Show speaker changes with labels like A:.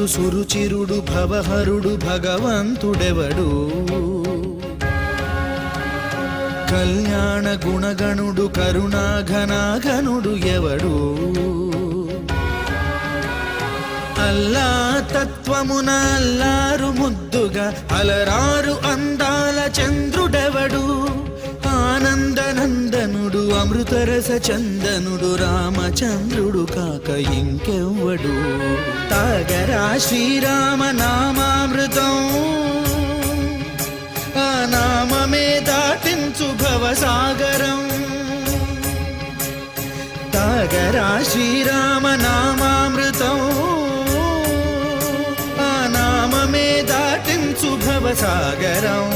A: సురుచిరుడు భవహరుడు భగవంతుడెవడు కళ్యాణ గుణగణుడు కరుణాఘనాఘనుడు ఎవడు అల్లా తత్వమున అల్లారు ముద్దుగా అలరారు అందాల చంద్రుడెవడు ఆనందనందనుడు అమృతరస చందనుడు రామచంద్రుడు కాక ఇంకెవ్వడు తాగరా శ్రీరామ నామామృతం ఆ నామమే దాటించు భవసాగరం తాగరా శ్రీరామ నామామృతం ఆ నామమే దాటించు భవసాగరం